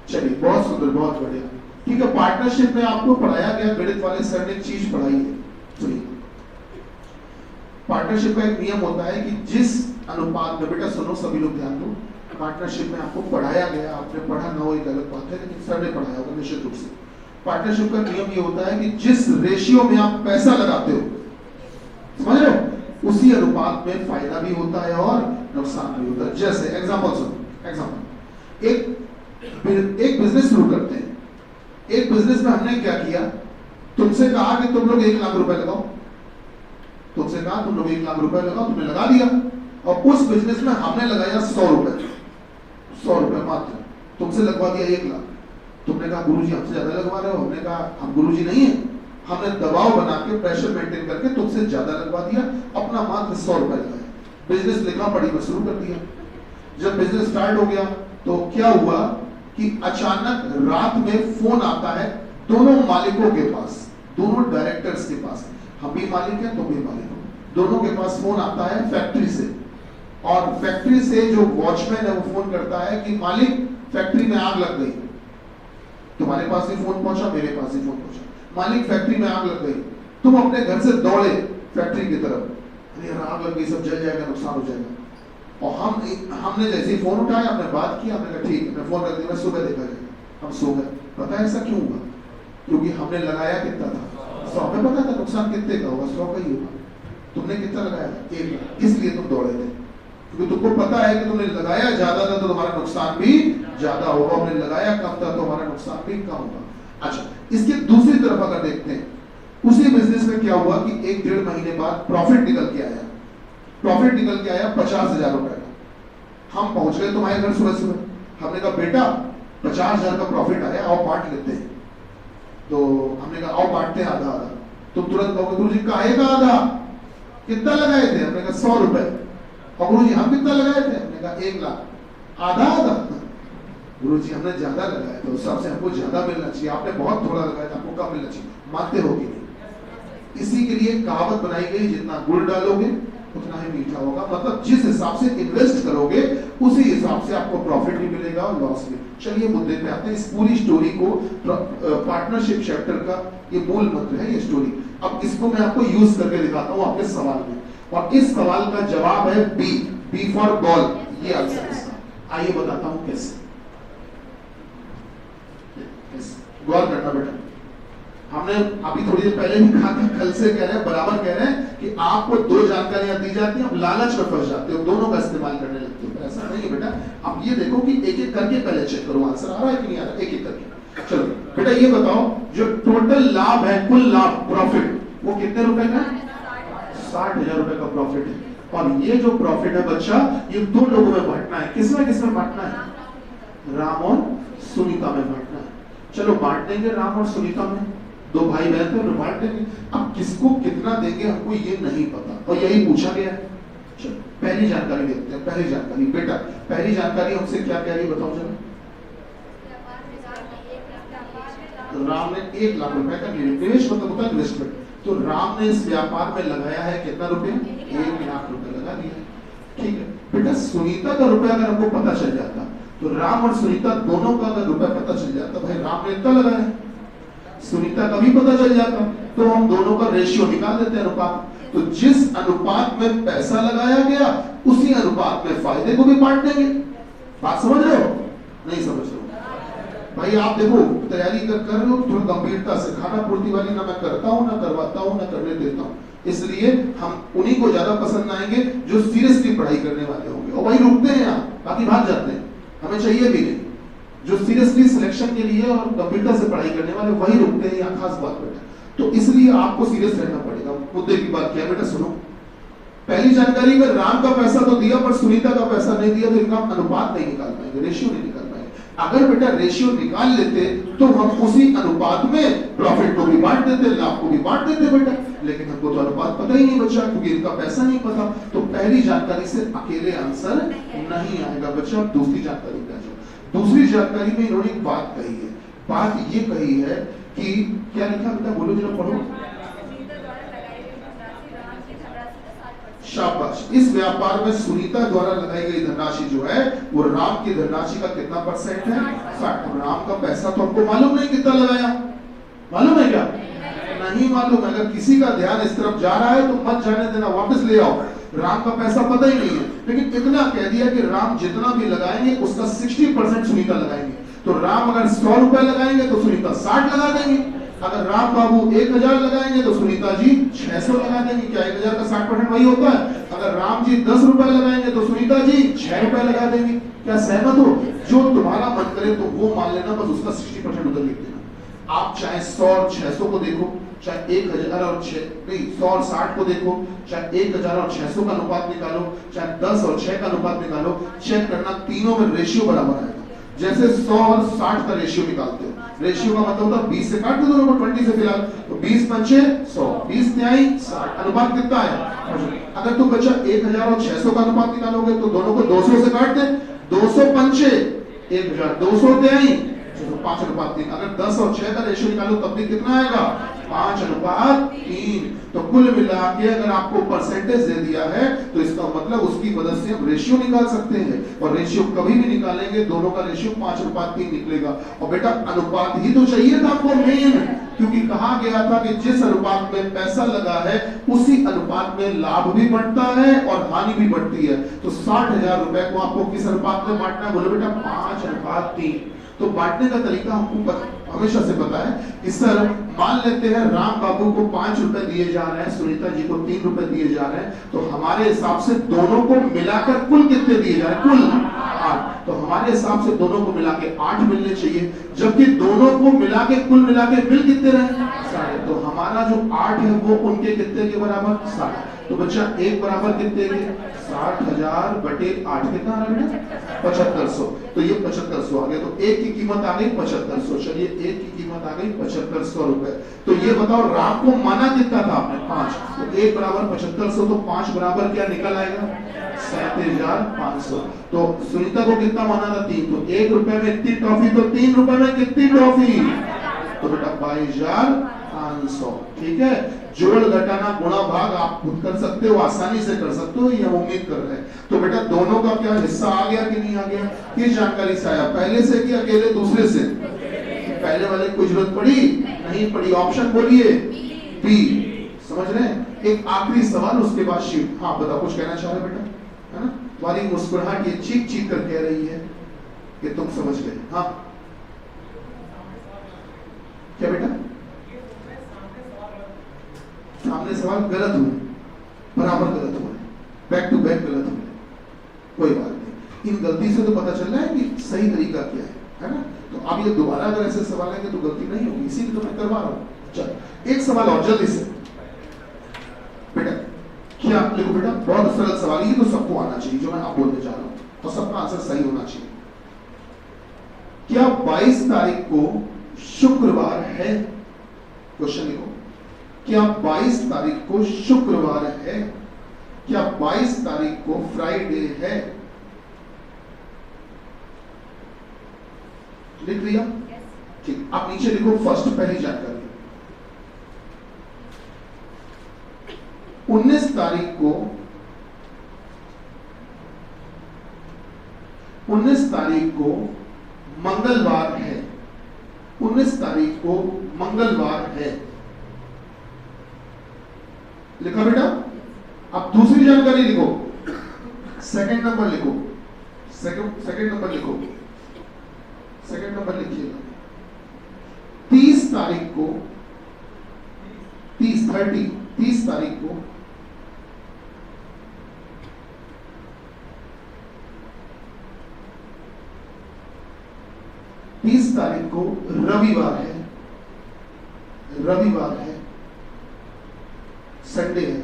चलिए, बहुत सुंदर, बहुत बढ़िया। ठीक है, पार्टनरशिप में आपको पढ़ाया गया, गणित वाले सर ने चीज पढ़ाई है। सुनिए, पार्टनरशिप का एक नियम होता है कि जिस अनुपात में, बेटा सुनो सभी लोग ध्यान दो, पार्टनरशिप में आपको पढ़ाया गया, आपने पढ़ा ना हो एक अलग बात है, लेकिन सर ने पढ़ाया होगा निश्चित रूप से। पार्टनरशिप का नियम ये होता है कि जिस रेशियो में आप पैसा लगाते हो, समझ रहे हो, उसी अनुपात में फायदा भी होता है और नुकसान भी होता है। जैसे एग्जांपल सुनो, एग्जांपल, एक बिजनेस शुरू करते हैं। एक बिजनेस में हमने क्या किया, तुमसे कहा कि तुम लोग 1 लाख रुपए लगाओ, तुमसे कहा तुम लोग 1 लाख रुपए लगाओ, तुमने लगा दिया। और उस बिजनेस में हमने लगाया 100 रुपए, 100 रुपए मात्र, तुमसे लगवा दिया 1 लाख। तुमने कहा गुरुजी हमसे ज्यादा लगवा रहे हो, हमने कहा हम गुरुजी नहीं है, हमने दबाव बना के प्रेशर मेंटेन करके तुमसे ज्यादा लगवा दिया, अपना मात्र 100 रुपए लगाया। बिजनेस लिखा पढ़ी में शुरू कर दिया। जब बिजनेस स्टार्ट हो गया तो क्या हुआ कि अचानक रात में फोन आता है दोनों मालिकों के पास, दोनों डायरेक्टर्स के पास, हम भी मालिक हैं तुम भी मालिक हो, दोनों के पास फोन आता है फैक्ट्री से। और फैक्ट्री से जो वॉचमैन है वो फोन करता है कि मालिक फैक्ट्री में आग लग गई। तुम्हारे पास ही फोन पहुंचा, मेरे पास ही फोन पहुंचा, मालिक फैक्ट्री में आग लग गई। तुम अपने घर से दौड़े फैक्ट्री की तरफ, अरे यार आग लग गई, सब जल जाएगा, नुकसान हो जाएगा। और हमने जैसे ही फोन उठाया, हमने बात की, हमने कहा ठीक है, मैं फोन रख दिया, मैं सुबह देखा जाएगा। हम सो गए। पता है ऐसा क्यों हुआ? क्योंकि हमने लगाया कितना था? 100। में पता था नुकसान कितने का होगा? 100 का ही होगा। तुमने कितना लगाया? 1 लाख। इसलिए तुम दौड़े थे, क्योंकि तुमको पता है कि तुमने लगाया ज्यादा था तो तुम्हारा नुकसान भी ज्यादा होगा, हमने लगाया कम था तो हमारा नुकसान भी कम होगा। अच्छा, इसके दूसरी तरफ अगर देखते हैं, उसी बिजनेस में क्या हुआ कि 1-1.5 महीने बाद प्रॉफिट निकल के आया। प्रॉफिट निकल के आया 50,000 रुपए का। हम पहुंच गए तुम्हारे घर सुबह सुबह, हमने कहा बेटा 50,000 का प्रॉफिट आया, आओ बांट लेते हैं। तो हमने कहा आओ बांटते हैं आधा आधा। तुम तुरंत कहोगे गुरुजी काहे का आधा? कितना लगाए थे? हमने कहा 100 रुपए। और गुरुजी हम कितना लगाए थे? हमने कहा 1 लाख। आधा आधा? गुरुजी हमने ज्यादा लगाया था, उस हिसाब से हमको ज्यादा मिलना चाहिए, आपने बहुत थोड़ा लगाया था, आपको कम मिलना चाहिए। मानते हो कि नहीं? इसी के लिए कहावत बनाई गई, जितना गुड़ डालोगे उतना ही मीठा होगा। मतलब जिस हिसाब से इन्वेस्ट करोगे उसी हिसाब से आपको प्रॉफिट भी मिलेगा और लॉस भी। चलिए मुद्दे पे आते हैं। इस पूरी स्टोरी को, पार्टनरशिप चैप्टर का ये मूल मंत्र है ये स्टोरी। अब इसको मैं आपको यूज करके दिखाता हूँ आपके सवाल में, और इस सवाल का जवाब है बी फॉर बॉल, ये आंसर इसका। आइए बताता हूँ कैसे। गौर करना बेटा, हमने अभी थोड़ी देर पहले भी कहा था, कल से कह रहे हैं, बराबर कह रहे हैं कि आपको 2 जानकारियां दी जाती हैं, आप लालच में फंस जाते हो, दोनों का इस्तेमाल करने लगते हो। ऐसा नहीं है बेटा, आप ये देखो कि एक एक करके पहले चेक करो आंसर आ रहा है कि नहीं आ रहा, एक एक करके। चलो बेटा ये बताओ, जो टोटल लाभ है, कुल लाभ, प्रॉफिट, वो कितने रुपए का? 60,000 रुपए का प्रॉफिट है। और ये जो प्रॉफिट है बच्चा, ये 2 लोगों में बांटना है। किसमें बांटना है? राम और सुनीता में बांटना है। चलो बांट देंगे राम और सुनीता में, 2 भाई बहन थे, बांट देंगे। अब किसको कितना देंगे हमको ये नहीं पता, और यही पूछा गया है। पहली जानकारी देखते हैं। पहली जानकारी बेटा, पहली जानकारी हमसे क्या कह रही है बताओ जरा। राम ने 1 लाख रुपए का निवेश मतलब होता है इन्वेस्टमेंट। तो राम ने इस व्यापार में लगाया है कितना रुपए? 1 लाख रुपए लगा दिया। ठीक है बेटा, सुनीता का रुपया अगर हमको पता चल जाता तो राम और सुनीता दोनों का अगर रुपया पता चल जाता, भाई राम ने इतना लगाया, सुनीता का भी पता चल जाता, तो हम दोनों का रेशियो निकाल देते हैं, अनुपात। तो जिस अनुपात में पैसा लगाया गया उसी अनुपात में फायदे को भी बांट देंगे। बात समझ रहे हो? नहीं समझ रहे हो? भाई आप देखो तैयारी कर रहे हो थोड़ा गंभीरता से, खाना पूर्ति वाली ना मैं करता हूँ ना करवाता हूँ ना करने देता हूँ, इसलिए हम उन्हीं को ज्यादा पसंद आएंगे जो सीरियसली पढ़ाई करने वाले होंगे, और वही रुकते हैं यहाँ, बाकी भाग जाते हैं, हमें चाहिए भी नहीं। जो सीरियसली सिलेक्शन के लिए और गंभीरता से पढ़ाई करने वाले वही रुकते हैं, यहाँ खास बात बेटा। तो इसलिए आपको सीरियस रहना पड़ेगा। मुद्दे की बात क्या बेटा सुनो, पहली जानकारी में राम का पैसा तो दिया पर सुनीता का पैसा नहीं दिया, तो इनका अनुपात नहीं निकाल पाएंगे, रेशियो नहीं निकाल पाएंगे। अगर बेटा रेशियो निकाल लेते तो हम उसी अनुपात में प्रॉफिट को भी बांट देते, लाभ को भी बांट देते बेटा, लेकिन हमको तो अनुपात पता ही नहीं बच्चा, क्योंकि इनका पैसा नहीं पता। तो पहली जानकारी से अकेले आंसर नहीं आएगा बच्चा। दूसरी जानकारी पे आ जाओ। दूसरी जानकारी में इन्होंने एक बात कही है, बात ये कही है कि क्या लिखा बेटा, बोलो जरा पढ़ो। शाबाश। इस व्यापार में सुनीता द्वारा लगाई गई धनराशि जो है वो राम की धनराशि का कितना परसेंट है? 60। राम का पैसा तो हमको मालूम नहीं कितना लगाया, मालूम है क्या? नहीं मालूम। अगर किसी का ध्यान इस तरफ जा रहा है तो मत जाने देना, वापस ले आओ। राम का पैसा पता ही नहीं है, लेकिन इतना कह दिया कि राम जितना भी लगाएंगे उसका 60% सुनीता लगाएंगे। तो राम अगर 100 रुपए लगाएंगे तो सुनीता 60 लगा देंगे। अगर राम बाबू 1000 लगाएंगे तो सुनीता जी 600 लगा देंगे। क्या 1000 का 60% वही होता है? अगर राम जी 10 रुपए लगाएंगे तो सुनीता जी 6 रुपए लगा देंगे। क्या सहमत हो? जो तुम्हारा मन करे तो वो मान लेना, बस उसका 60% उधर लिख देना। आप चाहे 100 और 600 को देखो, चाहे 1000 और 100 और 60 को देखो, चाहे 1000 और 600 का अनुपात निकालो, चाहे 10 और 6 का अनुपात निकालो, चेक करना तीनों में रेशियो बराबर आएगा। जैसे 100 और 60 का रेशियो निकालते हो, रेशियो का मतलब होता है 20 से काट दो दोनों को 20 से फिलहाल, तो 20 पंचे 100, 20 तिहाई 60, अनुपात कितना है? अगर तुम बच्चा 1000 और 600 का अनुपात निकालोगे तो दोनों को 200 से काट दे, 200 पंचे 1000, 200 तिहाई 5:3। अगर 10 और 6 का रेशियो निकालो तब भी कितना आएगा? 5:3। तो कुल मिला के अगर आपको परसेंटेज दे दिया है तो इसका मतलब उसकी मदद से हम रेशियो निकाल सकते हैं, और रेशियो कभी भी निकालेंगे दोनों का रेशियो 5:3 निकलेगा। और बेटा अनुपात ही तो चाहिए था आपको मेन, क्योंकि कहा गया था कि जिस अनुपात में पैसा लगा है उसी अनुपात में लाभ भी बढ़ता है और हानि भी बढ़ती है। तो 60,000 रुपए को आपको किस अनुपात में बांटना है? बोलो बेटा 5:3। तो बांटने का तरीका हमको हमेशा से पता है कि सर मान लेते हैं राम बाबू को 5 रुपए दिए जा रहे हैं, सुनीता जी को 3 रुपए दिए जा रहे हैं, तो हमारे हिसाब से दोनों को मिलाकर कुल कितने दिए जा रहे हैं? कुल 8। तो हमारे हिसाब से दोनों को मिला के 8 मिलने चाहिए, जबकि दोनों को मिला के कुल मिला के मिल कितने रहे? 7। तो हमारा जो 8 है वो उनके कितने के बराबर? 7। तो बच्चा एक बराबर कितने के? 60,000 बटे 8 कितना आ रहा है? 7500। तो ये 7500 आ गया। तो एक की कीमत आ गई 7500। चलिए एक की कीमत आ गई 7500 रुपए। तो ये बताओ राम को माना कितना था आपने? 5। तो एक बराबर 7500, तो 5 बराबर क्या निकल आएगा? 37,500। तो सुनीता को कितना माना था? 3। तो 1 रुपए में इतनी टॉफी, तो 3 रुपए में कितनी टॉफी? तो बेटा 22,500। ठीक है, जोड़ घटाना गुणा भाग आप खुद कर सकते हो, आसानी से कर सकते हो, ये हम उम्मीद कर रहे हैं। तो बेटा दोनों का क्या हिस्सा आ गया कि नहीं आ गया? किस जानकारी से आया? पहले से कि अकेले दूसरे से? पहले वाले को जरूरत पड़ी नहीं पड़ी? ऑप्शन बोलिए बी। समझ रहे हैं? एक आखिरी सवाल उसके बाद शीट। हाँ बताओ, कुछ कहना चाह रहे बेटा? है ना, तुम्हारी मुस्कुराहट ये चीख चीख कर कह रही है कि तुम समझ गए। हाँ क्या बेटा? सामने सवाल गलत हुए, बराबर गलत हुए, बैक टू बैक गलत हुए, कोई बात नहीं। इन गलती से तो पता चल रहा है कि सही तरीका क्या है ना? तो अब ये दोबारा अगर ऐसे सवाल आएंगे तो गलती नहीं होगी, इसीलिए तो मैं करवा रहा हूँ। चल एक सवाल और जल्दी से बेटा, क्या लिखो बेटा, बहुत सरल सवाल, ये तो सबको आना चाहिए जो मैं आप बोलने जा रहा हूँ, और सबका आंसर सही होना चाहिए। क्या 22 तारीख को शुक्रवार है? क्वेश्चन लिखो, क्या 22 तारीख को शुक्रवार है? क्या 22 तारीख को फ्राइडे है? लिख लिया? ठीक, आप नीचे लिखो फर्स्ट, पहली जानकारी 19 तारीख को 19 तारीख को मंगलवार है। 19 तारीख को मंगलवार है। लिखा बेटा? अब दूसरी जानकारी लिखो, सेकंड नंबर लिखो, सेकंड नंबर लिखो, सेकंड नंबर लिखिएगा। 30 तारीख को 30 तारीख को 30 तारीख को रविवार है, रविवार है, संडे है।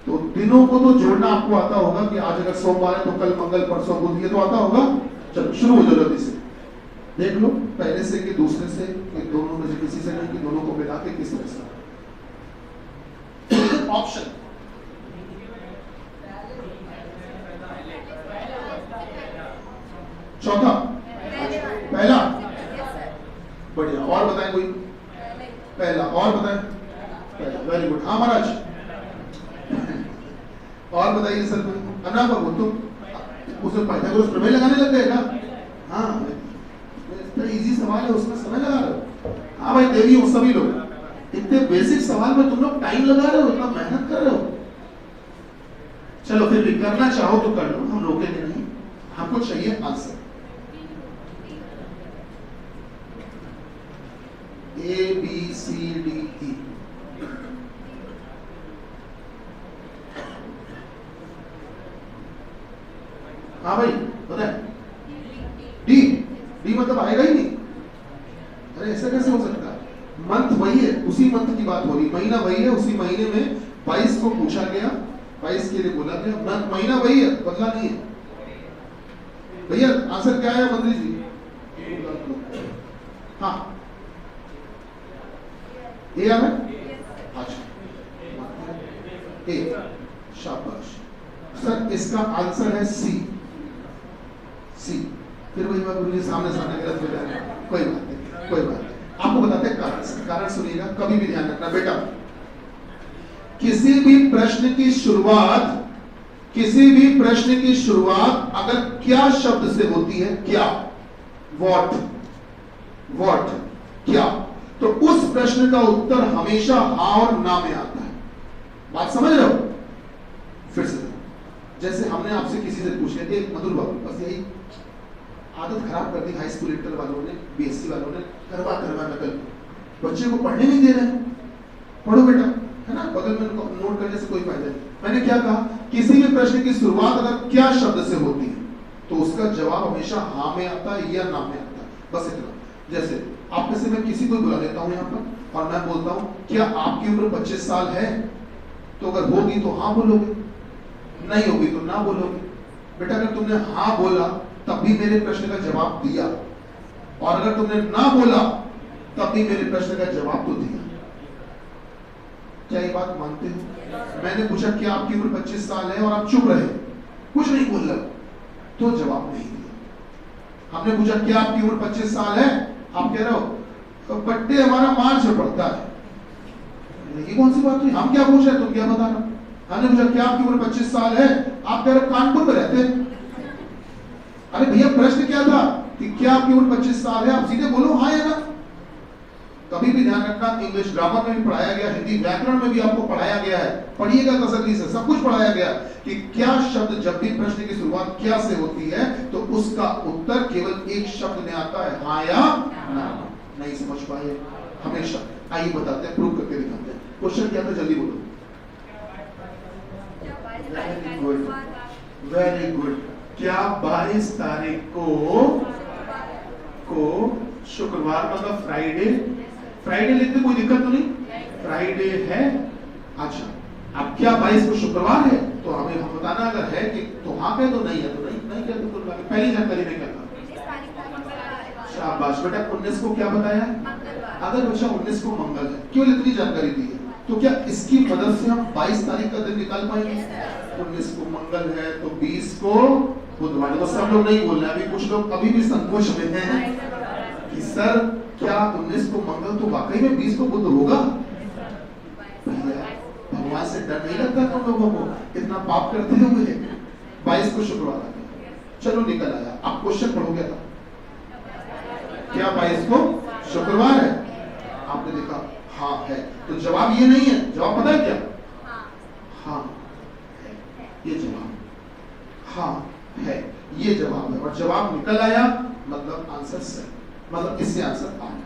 तो दिनों को तो जोड़ना आपको आता होगा कि आज अगर सोमवार है तो कल मंगल, परसों बुध, ये तो आता होगा। चलो शुरू हो जाओ जल्दी से, देख लो पहले से कि दूसरे से कि दोनों में से किसी से नहीं, कि दोनों को मिला के किस तरह से। ऑप्शन चौथा, पहला, बढ़िया। और बताएं कोई? पहला, और बताएं? पहला, वेरी गुड। हाँ महाराज, और बताइए सर कोई? अन्ना बाबू तुम उसमें पाइथागोरस प्रमेय लगाने लग गए क्या? हाँ, इतना इजी सवाल है, उसमें समय लगा रहे हो। हाँ भाई देवी हो सभी लोग, इतने बेसिक सवाल में तुम लोग टाइम लगा रहे हो, इतना मेहनत कर रहे हो। चलो फिर भी करना चाहो तो कर लो, हम रोकेंगे नहीं, हमको चाहिए answer. A B C D E। हाँ भाई बताए? डी, डी मतलब आएगा ही नहीं। अरे ऐसा कैसे हो सकता है? मंथ वही है, उसी मंथ की बात हो रही, महीना वही है, उसी महीने में 22 को पूछा गया, 22 के लिए बोला गया, महीना वही है, बदला नहीं है। भैया आंसर क्या है मंत्री जी? हाँ ए आ रहा है? अच्छा ए, शाबाश सर। इसका आंसर है सी, सी। फिर वही बात गुरुजी सामने गलत हो जाएगा, कोई बात नहीं, कोई बात नहीं। आपको बताते हैं कारण, कारण सुनिएगा, कभी भी ध्यान रखना बेटा। किसी भी प्रश्न की शुरुआत अगर क्या शब्द से होती है? क्या, व्हाट, व्हाट, क्या, तो उस प्रश्न का उत्तर हमेशा हाँ और ना में आता है। बात समझ रहे हो? फिर से जैसे हमने आपसे किसी से पूछ लिया, एक मधुर बाबू, बस यही आदत खराब कर दी हाई स्कूल इंटर वालों ने, बीएससी वालों ने, करवा नकल। बच्चे को पढ़ने नहीं दे रहे हैं, पढ़ो बेटा, है ना, बगल में नोट करने से कोई फायदा नहीं। मैंने क्या कहा? किसी भी प्रश्न की शुरुआत अगर क्या शब्द से होती है तो उसका जवाब हमेशा हाँ में आता है या ना में आता है, बस इतना। जैसे आप में से मैं किसी को बुला लेता हूं यहाँ पर और मैं बोलता हूं क्या आपकी उम्र 25 साल है? तो अगर होगी तो हाँ बोलोगे, नहीं होगी तो ना बोलोगे। बेटा अगर तुमने हाँ बोला तब भी मेरे प्रश्न का जवाब दिया, और अगर तुमने ना बोला तब भी मेरे प्रश्न का जवाब तो दिया। क्या ये बात मानते हो? मैंने पूछा क्या आपकी उम्र 25 साल है और आप चुप रहे, कुछ नहीं बोल रहे, तो जवाब नहीं दिया। हमने पूछा क्या आपकी उम्र 25 साल है, आप कह रहे हो तो बर्थडे हमारा मार्च में पड़ता है। ये कौन सी बात हुई? हम क्या पूछ रहे, तुम क्या बता रहे? हमने पूछा क्या आपकी उम्र 25 साल है, आप कह रहे कानपुर में रहते। अरे भैया प्रश्न क्या था कि क्या आपकी उम्र 25 साल है, आप सीधे बोलो हाँ या ना। कभी भी ध्यान रखना, इंग्लिश ग्रामर में भी पढ़ाया गया, हिंदी व्याकरण में भी आपको पढ़ाया गया है, पढ़िएगा तसल्ली से, सब कुछ पढ़ाया गया कि क्या शब्द जब भी प्रश्न की शुरुआत क्या से होती है तो उसका उत्तर केवल एक शब्द में आता है, हाँ या ना। नहीं समझ पाए हमेशा, आइए बताते हैं, प्रूव करके दिखाते हैं। क्वेश्चन क्या था, जल्दी बोलो। Very good. क्या 22 तारीख को शुक्रवार मतलब फ्राइडे, फ्राइडे लिखते कोई दिक्कत तो नहीं, फ्राइडे है। अच्छा अब क्या 22 को शुक्रवार है तो हमें हम बताना अगर है कि तो हाँ कहे तो नहीं है तो नहीं, नहीं कहे तो पहली जानकारी में क्या था? शाबाश बेटा। 19 को क्या बताया? अगर बच्चा 19 को मंगल है, केवल इतनी जानकारी दी है तो तो क्या इसकी मदद से हम 22 तारीख का दिन निकाल पाएंगे? 19 को मंगल है तो 20 को बुधवार। तो सब लोग नहीं बोल रहे, अभी कुछ लोग अभी भी संकोच में हैं कि सर क्या 19 को मंगल तो वाकई में 20 को बुध होगा? भगवान से डर नहीं लगता तुम लोगों को? इतना पाप करते होंगे। 22 को शुक्रवार आ गया, चलो निकल आया। आप क्वेश्चन पढ़ोगे था क्या 22 को शुक्रवार है? आपने देखा हाँ है, तो जवाब ये नहीं है। जवाब पता है क्या? हाँ, ये जवाब हाँ है, ये जवाब है। और जवाब निकल आया मतलब आंसर सही, मतलब इससे आंसर आ गया।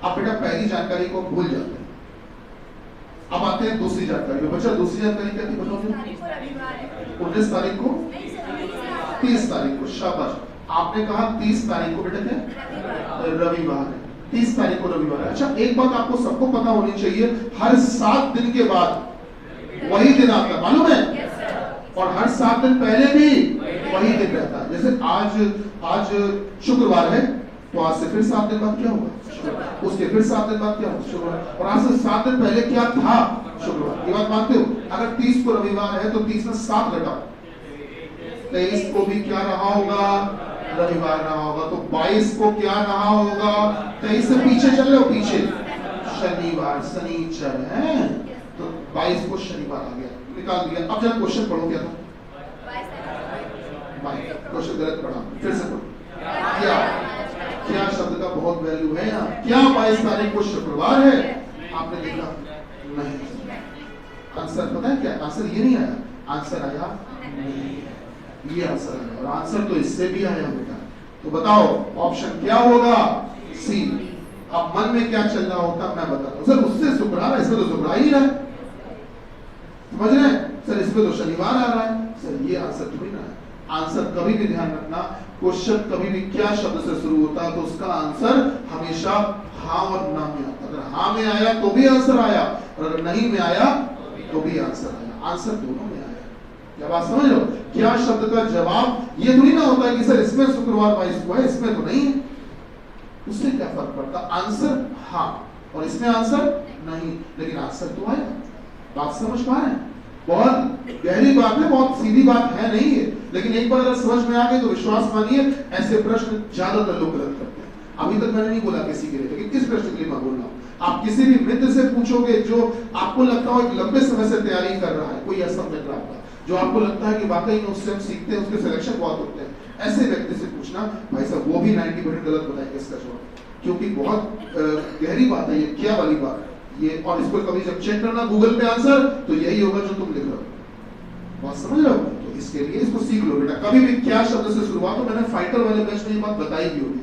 आप बेटा पहली जानकारी को भूल जाते हैं। अब आते हैं दूसरी जानकारी। बच्चा दूसरी जानकारी क्या थी बताओ? 19 तारीख को 30 तारीख को, शाबाश। आपने कहा 30 तारीख को बेटा क्या? रविवार है। 30 तारीख को रविवार है। अच्छा एक बात आपको सबको पता होनी चाहिए, हर 7 दिन के बाद वही दिन आता है, मालूम है? और हर 7 दिन पहले भी वही दिन रहता है। जैसे आज शुक्रवार है तो आज से फिर 7 दिन बाद क्या होगा? उसके फिर 7 दिन बाद क्या होगा? शुक्रवार। और आज से 7 दिन पहले क्या था? शुक्रवार। ये बात मानते हो? अगर 30 को रविवार है तो 30 में 7 घटाओ, 23 को भी क्या रहा होगा? रविवार रहा होगा। तो 22 को क्या रहा होगा? 23 से पीछे चल रहे हो, पीछे शनिवार, शनिचर है तो 22 को शनिवार आ गया, निकाल दिया। अब जरा क्वेश्चन पढ़ो क्या था? क्वेश्चन गलत पढ़ा, फिर से पढ़ो। क्या शब्द का बहुत वैल्यू है यहाँ? क्या 22 तारीख को शुक्रवार है? आपने लिखा नहीं। आंसर पता है क्या? आंसर ये नहीं आया, आंसर आया ये आंसर आया। और आंसर तो इससे भी आया बेटा। तो बताओ ऑप्शन क्या होगा? सी। अब मन में क्या चल रहा होता मैं बताता हूँ। सर उससे शुक्रवार है, इसमें तो शुक्रवार ही रहा है, समझ रहे हैं? सर इसमें तो शनिवार आ रहा है। सर ये आंसर थोड़ी ना है। आंसर कभी भी ध्यान रखना, क्वेश्चन कभी भी क्या शब्द से शुरू होता है तो उसका आंसर हमेशा हाँ और ना में आता। अगर हाँ में आया तो भी आंसर आया, और अगर नहीं में आया तो भी आंसर आया। आंसर दोनों में आया। क्या बात समझ लो? क्या शब्द का जवाब ये थोड़ी ना होता है कि सर इसमें शुक्रवार 22 को है, इसमें तो नहीं है। उससे क्या फर्क पड़ता? आंसर हाँ और इसमें आंसर नहीं, लेकिन आंसर तो आएगा। बात समझ पा रहे हैं? बहुत गहरी बात है, बहुत सीधी बात है नहीं है, लेकिन एक बार अगर समझ में आ गई तो विश्वास मानिए ऐसे प्रश्न ज्यादातर लोग गलत करते हैं। अभी तक मैंने नहीं बोला किसी के लिए, लेकिन किस प्रश्न के लिए मैं बोल रहा हूँ? आप किसी भी मित्र से पूछोगे जो आपको लगता हो एक लंबे समय से तैयारी कर रहा है, कोई ऐसा मित्र आपका जो आपको लगता है कि वाकई में उससे हम सीखते हैं, उसके सिलेक्शन बहुत होते हैं, ऐसे व्यक्ति से पूछना भाई साहब वो भी 90% गलत बताएंगे इसका जवाब, क्योंकि बहुत गहरी बात है ये, क्या वाली बात ये। और इसको कभी जब चेक करना गूगल पे आंसर तो यही होगा जो तुम लिख रहे हो। बात समझ रहे हो? तो इसके लिए इसको सीख लो बेटा। कभी भी क्या शब्द से शुरुआत हो, मैंने फाइटर वाले बैच में ये बात बताई भी होगी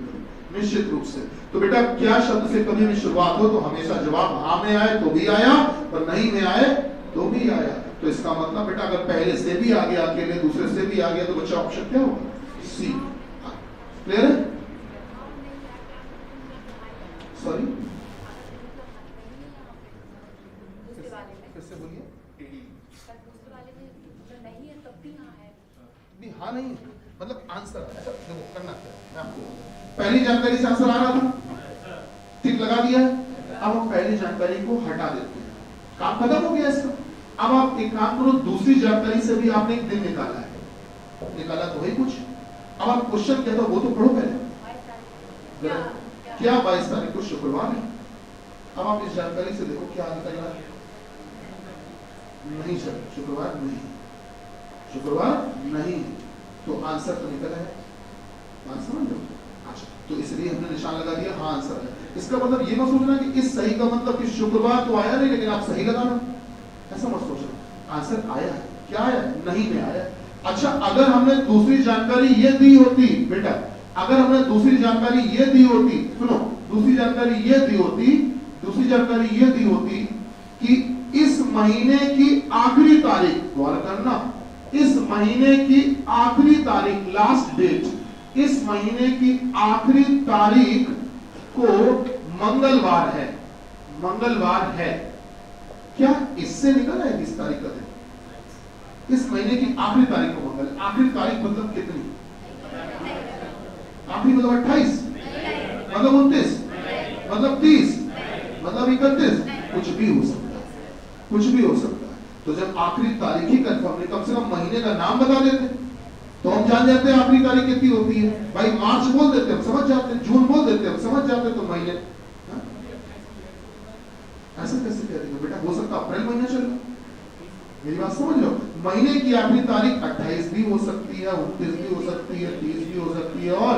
निश्चित रूप से। तो बेटा क्या शब्द से कभी भी शुरुआत हो तो हमेशा जवाब हाँ में आए तो भी आया और नहीं में आए तो भी आया। तो इसका मतलब बेटा अगर पहले से भी आ गया, अकेले दूसरे से भी आ गया, तो बच्चा ऑप्शन क्या होगा? सी। क्लियर है? सॉरी कैसे बोलिए? हाँ नहीं मतलब आंसर देखो करना क्या है। मैं आपको पहली जानकारी से आंसर आ रहा था, टिक लगा दिया है। अब हम पहली जानकारी को हटा देते हैं, काम खत्म हो गया इसका। अब आप एक काम करो, दूसरी जानकारी से भी आपने एक दिन निकाला है, निकाला तो वही कुछ। अब आप क्वेश्चन क्या था वो तो पढ़ो पहले। क्या 22 तारीख को शुक्रवार है? अब आप इस जानकारी से देखो क्या निकल रहा है। नहीं सर शुक्रवार नहीं, शुक्रवार नहीं, तो आंसर तो निकला है। बात समझ लो? अच्छा तो इसलिए हमने निशान लगा दिया हाँ आंसर है। इसका मतलब ये मत सोचना कि इस सही का मतलब कि शुक्रवार तो आया नहीं लेकिन आप सही लगा रहे हो, ऐसा मत सोचना। आंसर आया है। क्या आया? नहीं में आया। अच्छा अगर हमने दूसरी जानकारी ये दी होती बेटा, अगर हमने दूसरी जानकारी ये दी होती, सुनो दूसरी जानकारी ये दी होती, दूसरी जानकारी ये दी होती कि इस महीने की आखिरी तारीख, गौर करना, इस महीने की आखिरी तारीख, लास्ट डेट, इस महीने की आखिरी तारीख को मंगलवार है, मंगलवार है। क्या इससे निकला है 20 तारीख का दिन? इस महीने की आखिरी तारीख को मंगल, आखिरी तारीख मतलब कितनी? आखिरी मतलब 28, मतलब 29, मतलब 30, मतलब 31, कुछ भी हो सकता है। कुछ भी हो सकता है। तो जब आखिरी तारीख ही कंफर्म नहीं, कम से कम महीने का नाम बता देते तो हम जान जाते हैं आखिरी तारीख कितनी होती है। भाई मार्च बोल देते हम समझ जाते हैं, जून बोल देते हम समझ जाते हैं, तो महीने ऐसा कैसे कह देंगे बेटा? हो सकता अप्रैल महीना चल रहा, मेरी बात समझ लो। महीने की आखिरी तारीख 28 भी हो सकती है, 29 भी हो सकती है, 30 भी हो सकती है, और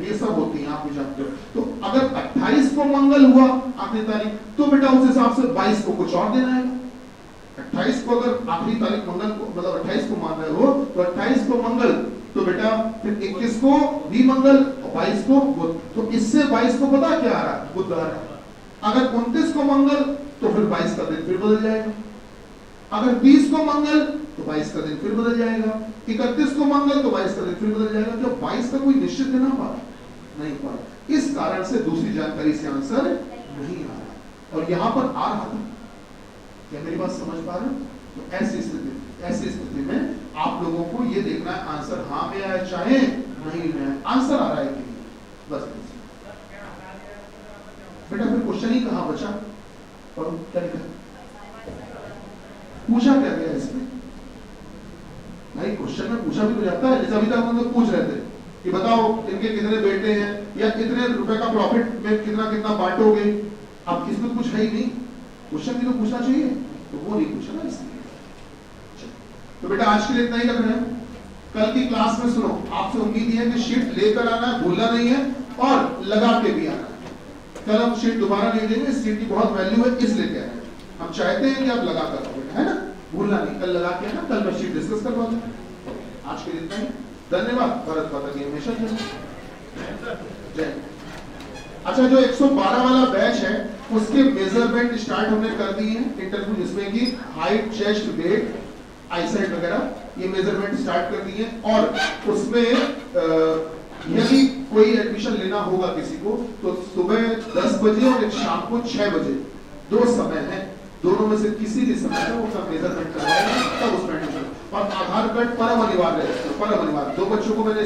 ये सब होती है, आप भी जानते हो। तो अगर 28 को मंगल हुआ आखिरी तारीख, तो बेटा उस हिसाब से 22 को कुछ और देना है। 28 को अगर आखिरी तारीख मंगल को, मतलब 28 को मान रहे हो, तो 28 को मंगल, तो बेटा फिर 21 को भी मंगल और 22 को बुध। तो इससे 22 को पता क्या आ रहा है? बुध आ रहा है। अगर 29 को मंगल, तो फिर 22 का दिन फिर बदल जाएगा। अगर 20 को मंगल, तो 22 का दिन फिर बदल जाएगा। 31 को मंगल, तो 22 का दिन फिर बदल जाएगा। जो 22 का कोई निश्चित दिन आ पा रहा नहीं पा रहा, इस कारण से दूसरी जानकारी से आंसर नहीं आ रहा, और यहां पर आ रहा था। क्या मेरी बात समझ पा रहे हो? तो ऐसी स्थिति में आप लोगों को ये देखना है आंसर हाँ में आए चाहे नहीं में आए, आंसर आ रहा है कि नहीं, बस। बेटा फिर क्वेश्चन ही कहां बचा? और क्या लिखा पूछा क्या गया इसमें? नहीं, क्वेश्चन में पूछा भी तो जाता है। जैसे अभी तक हम लोग पूछ रहे थे कि बताओ इनके कितने बेटे हैं, या इतने रुपए का प्रॉफिट में कितना कितना बांटोगे। अब इसमें कुछ है ही नहीं, क्वेश्चन भी तो पूछना चाहिए, तो वो नहीं पूछा ना इसलिए। तो बेटा आज के लिए इतना ही रख रहे हैं। कल की क्लास में सुनो, आपसे उम्मीद है कि शीट लेकर आना है, भूलना नहीं है, और लगा के भी आना है। कल हम शीट दोबारा नहीं देंगे, शीट की बहुत वैल्यू है इसलिए कह रहे हैं। हम चाहते हैं कि आप लगा कर आओ, है ना, भूलना नहीं। कल लगा के आना, कल मैं शीट डिस्कस करवा दूंगा। आज के लिए इतना ही, धन्यवाद। भारत माता की हमेशा जय। अच्छा, जो 112 वाला बैच है उसके मेजरमेंट स्टार्ट हमने कर दिए हैं इंटरव्यू, जिसमें कि हाइट, चेस्ट, वेट, आईसाइट वगैरह, ये मेजरमेंट स्टार्ट कर दिए। और उसमें यदि कोई एडमिशन लेना होगा किसी को, तो सुबह 10 बजे और एक शाम को 6 बजे 2 समय है, दोनों में से किसी भी समय में वो सब मेजरमेंट करवाएगा, तब उसमें एडमिशन। और आधार कार्ड परम अनिवार्य है, परम अनिवार्य। 2 बच्चों को मैंने